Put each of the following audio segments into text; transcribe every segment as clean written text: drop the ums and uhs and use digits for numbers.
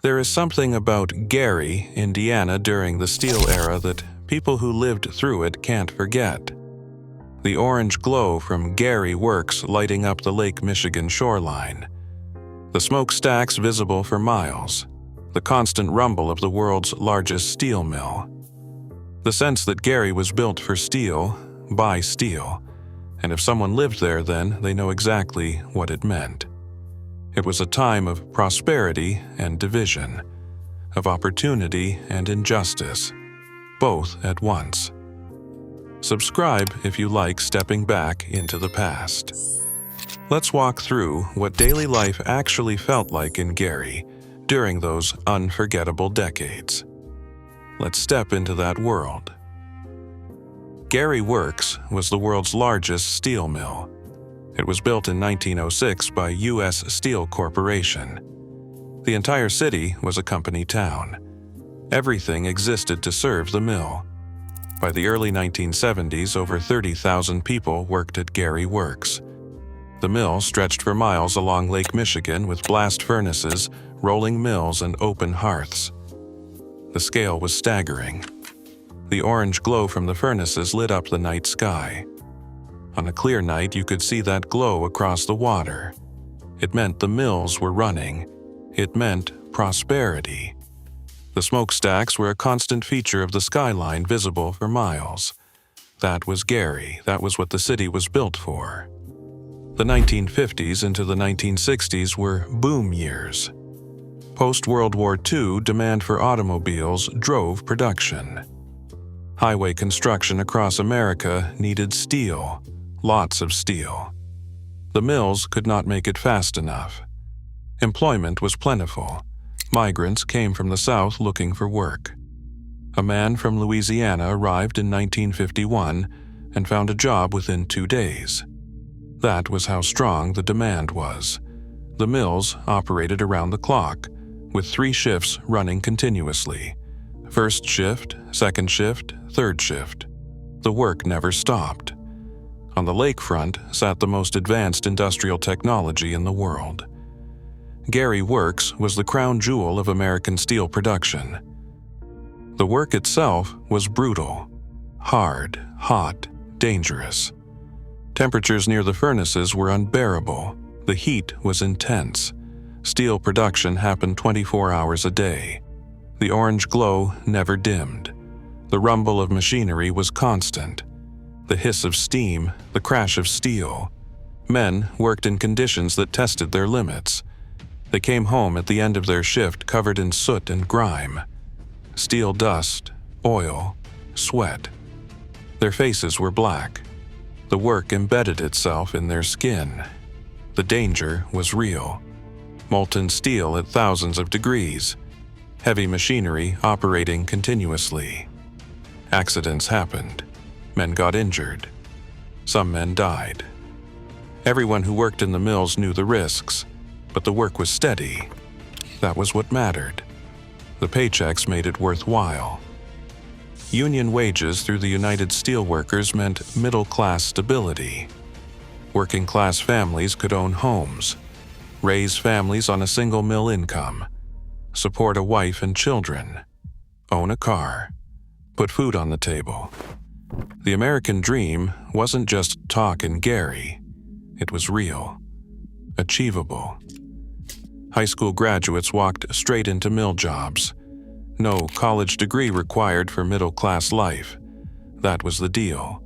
There is something about Gary, Indiana during the steel era that people who lived through it can't forget. The orange glow from Gary Works lighting up the Lake Michigan shoreline. The smokestacks visible for miles. The constant rumble of the world's largest steel mill. The sense that Gary was built for steel, by steel, and if someone lived there then, they know exactly what it meant. It was a time of prosperity and division, of opportunity and injustice, both at once. Subscribe if you like stepping back into the past. Let's walk through what daily life actually felt like in Gary during those unforgettable decades. Let's step into that world. Gary Works was the world's largest steel mill. It was built in 1906 by U.S. Steel Corporation. The entire city was a company town. Everything existed to serve the mill. By the early 1970s, over 30,000 people worked at Gary Works. The mill stretched for miles along Lake Michigan with blast furnaces, rolling mills, and open hearths. The scale was staggering. The orange glow from the furnaces lit up the night sky. On a clear night, you could see that glow across the water. It meant the mills were running. It meant prosperity. The smokestacks were a constant feature of the skyline visible for miles. That was Gary. That was what the city was built for. The 1950s into the 1960s were boom years. Post-World War II, demand for automobiles drove production. Highway construction across America needed steel, lots of steel. The mills could not make it fast enough. Employment was plentiful. Migrants came from the South looking for work. A man from Louisiana arrived in 1951 and found a job within 2 days. That was how strong the demand was. The mills operated around the clock, with 3 shifts running continuously. First shift, second shift, third shift. The work never stopped. On the lakefront sat the most advanced industrial technology in the world. Gary Works was the crown jewel of American steel production. The work itself was brutal, hard, hot, dangerous. Temperatures near the furnaces were unbearable. The heat was intense. Steel production happened 24 hours a day. The orange glow never dimmed. The rumble of machinery was constant. The hiss of steam, the crash of steel. Men worked in conditions that tested their limits. They came home at the end of their shift covered in soot and grime. Steel dust, oil, sweat. Their faces were black. The work embedded itself in their skin. The danger was real. Molten steel at thousands of degrees. Heavy machinery operating continuously. Accidents happened. Men got injured. Some men died. Everyone who worked in the mills knew the risks, but the work was steady. That was what mattered. The paychecks made it worthwhile. Union wages through the United Steelworkers meant middle-class stability. Working-class families could own homes, raise families on a single mill income, support a wife and children, own a car, put food on the table. The American dream wasn't just talk in Gary. It was real, achievable. High school graduates walked straight into mill jobs. No college degree required for middle-class life. That was the deal.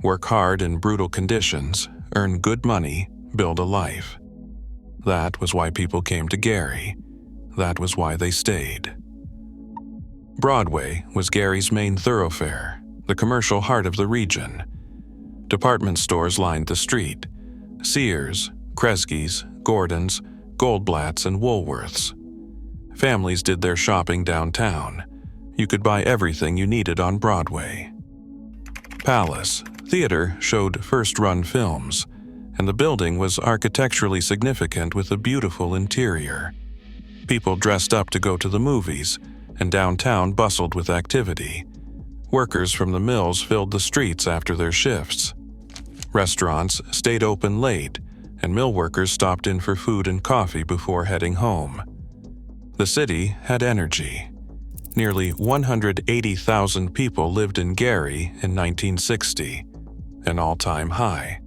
Work hard in brutal conditions, earn good money, build a life. That was why people came to Gary. That was why they stayed. Broadway was Gary's main thoroughfare, the commercial heart of the region. Department stores lined the street. Sears, Kresge's, Gordon's, Goldblatt's, and Woolworth's. Families did their shopping downtown. You could buy everything you needed on Broadway. Palace Theater showed first-run films, and the building was architecturally significant with a beautiful interior. People dressed up to go to the movies, and downtown bustled with activity. Workers from the mills filled the streets after their shifts. Restaurants stayed open late, and mill workers stopped in for food and coffee before heading home. The city had energy. Nearly 180,000 people lived in Gary in 1960, an all-time high.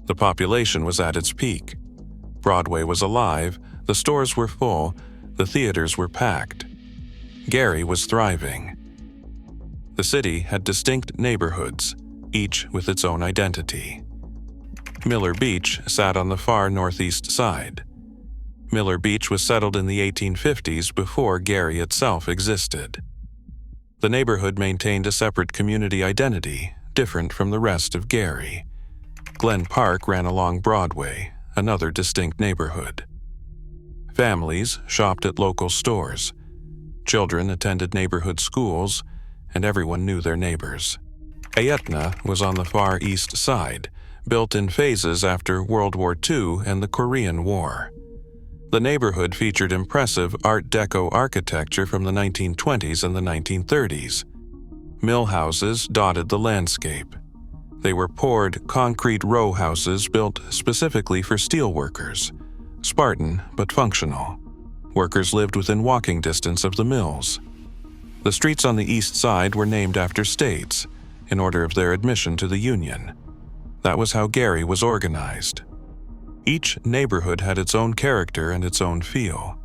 The population was at its peak. Broadway was alive, the stores were full, the theaters were packed. Gary was thriving. The city had distinct neighborhoods, each with its own identity. Miller Beach sat on the far northeast side. Miller Beach was settled in the 1850s before Gary itself existed. The neighborhood maintained a separate community identity, different from the rest of Gary. Glen Park ran along Broadway, another distinct neighborhood. Families shopped at local stores. Children attended neighborhood schools, and everyone knew their neighbors. Ayetna was on the far east side, built in phases after World War II and the Korean War. The neighborhood featured impressive Art Deco architecture from the 1920s and the 1930s. Mill houses dotted the landscape. They were poured concrete row houses built specifically for steel workers, Spartan but functional. Workers lived within walking distance of the mills. The streets on the east side were named after states, in order of their admission to the Union. That was how Gary was organized. Each neighborhood had its own character and its own feel.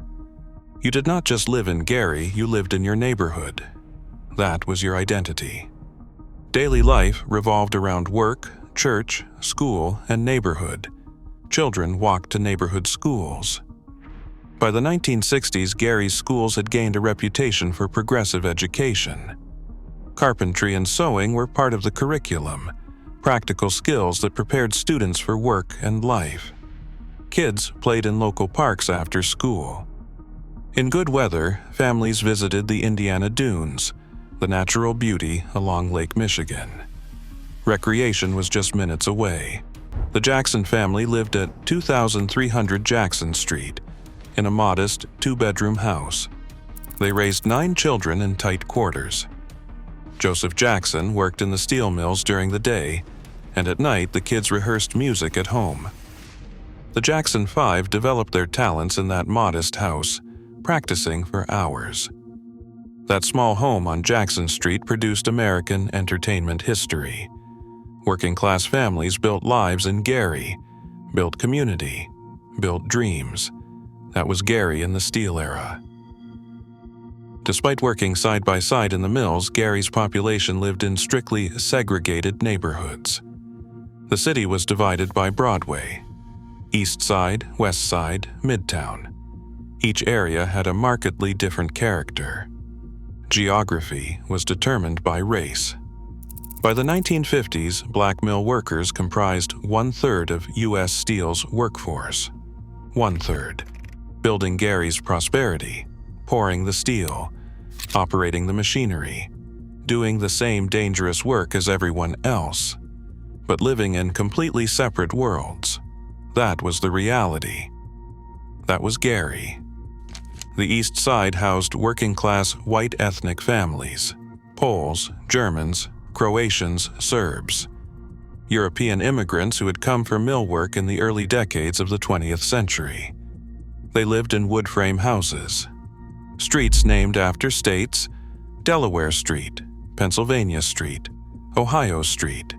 You did not just live in Gary, you lived in your neighborhood. That was your identity. Daily life revolved around work, church, school, and neighborhood. Children walked to neighborhood schools. By the 1960s, Gary's schools had gained a reputation for progressive education. Carpentry and sewing were part of the curriculum, practical skills that prepared students for work and life. Kids played in local parks after school. In good weather, families visited the Indiana Dunes, the natural beauty along Lake Michigan. Recreation was just minutes away. The Jackson family lived at 2300 Jackson Street, in a modest two-bedroom house. They raised 9 children in tight quarters. Joseph Jackson worked in the steel mills during the day, and at night the kids rehearsed music at home. The Jackson Five developed their talents in that modest house, practicing for hours. That small home on Jackson Street produced American entertainment history. Working-class families built lives in Gary, built community, built dreams. That was Gary in the steel era. Despite working side by side in the mills, Gary's population lived in strictly segregated neighborhoods. The city was divided by Broadway. East Side, West Side, Midtown. Each area had a markedly different character. Geography was determined by race. By the 1950s, black mill workers comprised 1/3 of U.S. Steel's workforce. 1/3. Building Gary's prosperity, pouring the steel, operating the machinery, doing the same dangerous work as everyone else, but living in completely separate worlds. That was the reality. That was Gary. The East Side housed working-class white ethnic families, Poles, Germans, Croatians, Serbs, European immigrants who had come for mill work in the early decades of the 20th century. They lived in wood frame houses. Streets named after states: Delaware Street, Pennsylvania Street, Ohio Street,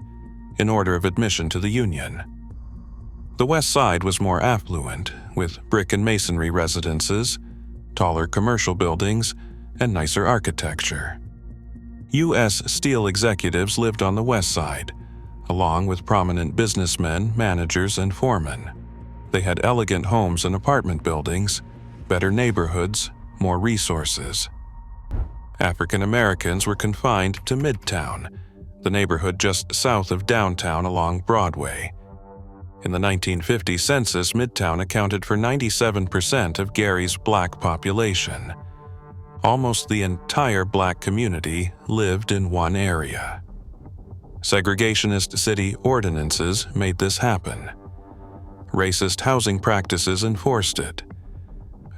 in order of admission to the Union. The West Side was more affluent, with brick and masonry residences, taller commercial buildings, and nicer architecture. U.S. Steel executives lived on the West Side, along with prominent businessmen, managers, and foremen. They had elegant homes and apartment buildings, better neighborhoods, more resources. African Americans were confined to Midtown, the neighborhood just south of downtown along Broadway. In the 1950 census, Midtown accounted for 97% of Gary's black population. Almost the entire black community lived in one area. Segregationist city ordinances made this happen. Racist housing practices enforced it.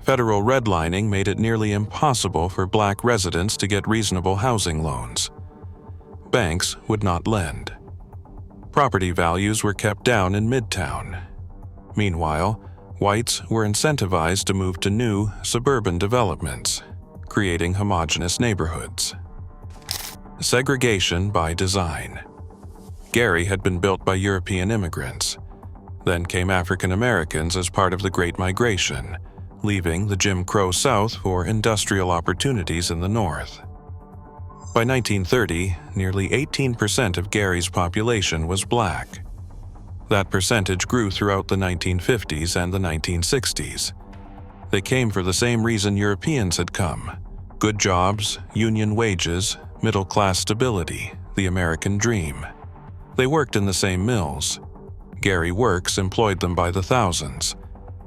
Federal redlining made it nearly impossible for black residents to get reasonable housing loans. Banks would not lend. Property values were kept down in Midtown. Meanwhile, Whites were incentivized to move to new, suburban developments, creating homogeneous neighborhoods. Segregation by design. Gary had been built by European immigrants. Then came African Americans as part of the Great Migration, leaving the Jim Crow South for industrial opportunities in the North. By 1930, nearly 18% of Gary's population was black. That percentage grew throughout the 1950s and the 1960s. They came for the same reason Europeans had come: good jobs, union wages, middle-class stability, the American dream. They worked in the same mills. Gary Works employed them by the thousands.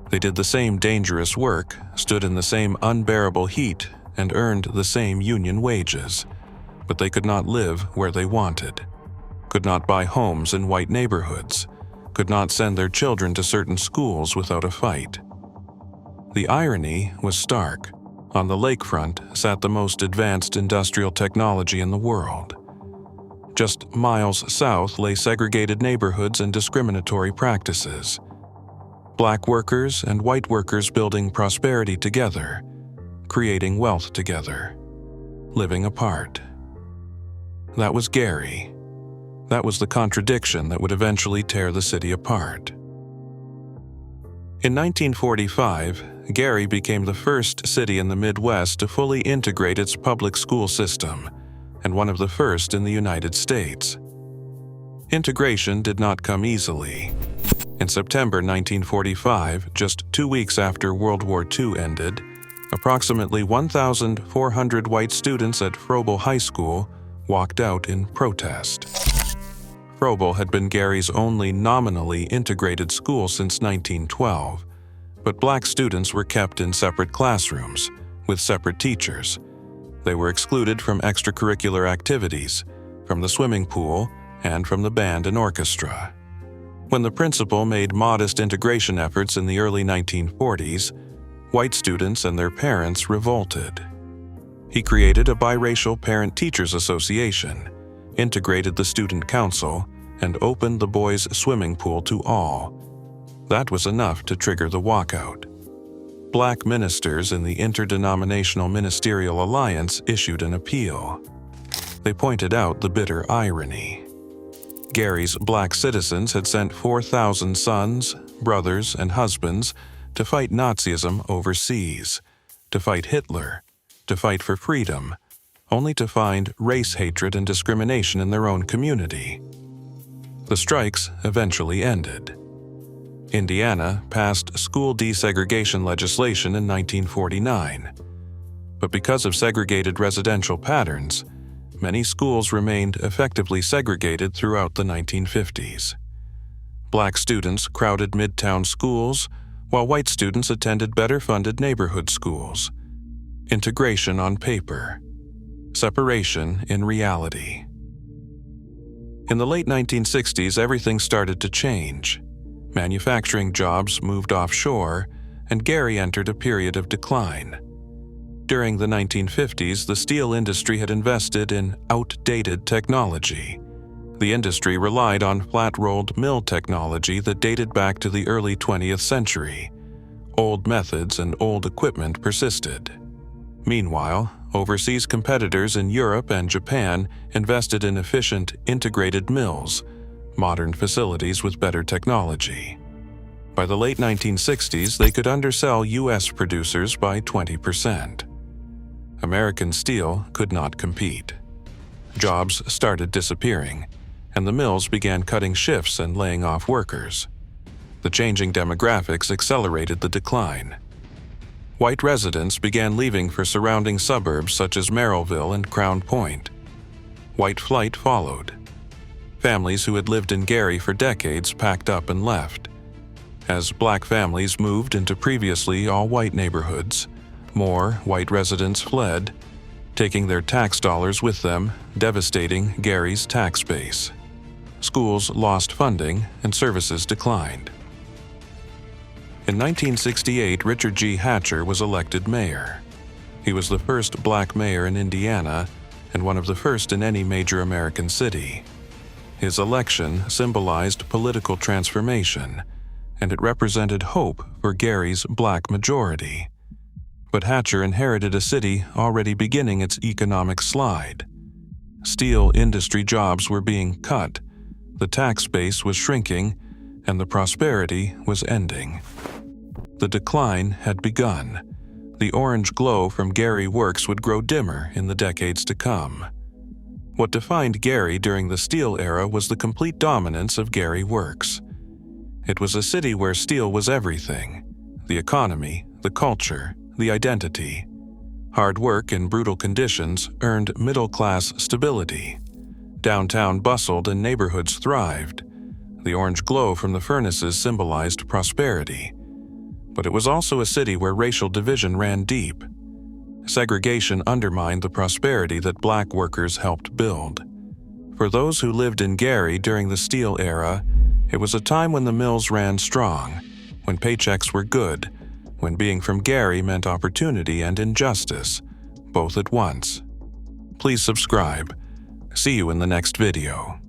They did the same dangerous work, stood in the same unbearable heat, and earned the same union wages. But they could not live where they wanted, could not buy homes in white neighborhoods, could not send their children to certain schools without a fight. The irony was stark. On the lakefront sat the most advanced industrial technology in the world. Just miles south lay segregated neighborhoods and discriminatory practices. Black workers and white workers building prosperity together, creating wealth together, living apart. That was Gary. That was the contradiction that would eventually tear the city apart. In 1945, Gary became the first city in the Midwest to fully integrate its public school system, and one of the first in the United States. Integration did not come easily. In September 1945, just 2 weeks after World War II ended, approximately 1,400 white students at Froebel High School walked out in protest. Froebel had been Gary's only nominally integrated school since 1912, but black students were kept in separate classrooms, with separate teachers. They were excluded from extracurricular activities, from the swimming pool, and from the band and orchestra. When the principal made modest integration efforts in the early 1940s, white students and their parents revolted. He created a biracial parent-teachers association, integrated the student council, and opened the boys' swimming pool to all. That was enough to trigger the walkout. Black ministers in the Interdenominational Ministerial Alliance issued an appeal. They pointed out the bitter irony. Gary's black citizens had sent 4,000 sons, brothers, and husbands to fight Nazism overseas, to fight Hitler, to fight for freedom, only to find race hatred and discrimination in their own community. The strikes eventually ended. Indiana passed school desegregation legislation in 1949. But because of segregated residential patterns, many schools remained effectively segregated throughout the 1950s. Black students crowded midtown schools, while white students attended better-funded neighborhood schools. Integration on paper. Separation in reality. In the late 1960s, everything started to change. Manufacturing jobs moved offshore, and Gary entered a period of decline. During the 1950s, the steel industry had invested in outdated technology. The industry relied on flat-rolled mill technology that dated back to the early 20th century. Old methods and old equipment persisted. Meanwhile, overseas competitors in Europe and Japan invested in efficient, integrated mills, modern facilities with better technology. By the late 1960s, they could undersell U.S. producers by 20%. American steel could not compete. Jobs started disappearing, and the mills began cutting shifts and laying off workers. The changing demographics accelerated the decline. White residents began leaving for surrounding suburbs such as Merrillville and Crown Point. White flight followed. Families who had lived in Gary for decades packed up and left. As black families moved into previously all-white neighborhoods, more white residents fled, taking their tax dollars with them, devastating Gary's tax base. Schools lost funding and services declined. In 1968, Richard G. Hatcher was elected mayor. He was the first black mayor in Indiana and one of the first in any major American city. His election symbolized political transformation, and it represented hope for Gary's black majority. But Hatcher inherited a city already beginning its economic slide. Steel industry jobs were being cut, the tax base was shrinking, and the prosperity was ending. The decline had begun. The orange glow from Gary Works would grow dimmer in the decades to come. What defined Gary during the steel era was the complete dominance of Gary Works. It was a city where steel was everything: the economy, the culture, the identity. Hard work in brutal conditions earned middle-class stability. Downtown bustled and neighborhoods thrived. The orange glow from the furnaces symbolized prosperity. But it was also a city where racial division ran deep. Segregation undermined the prosperity that black workers helped build. For those who lived in Gary during the steel era, it was a time when the mills ran strong, when paychecks were good, when being from Gary meant opportunity and injustice, both at once. Please subscribe. See you in the next video.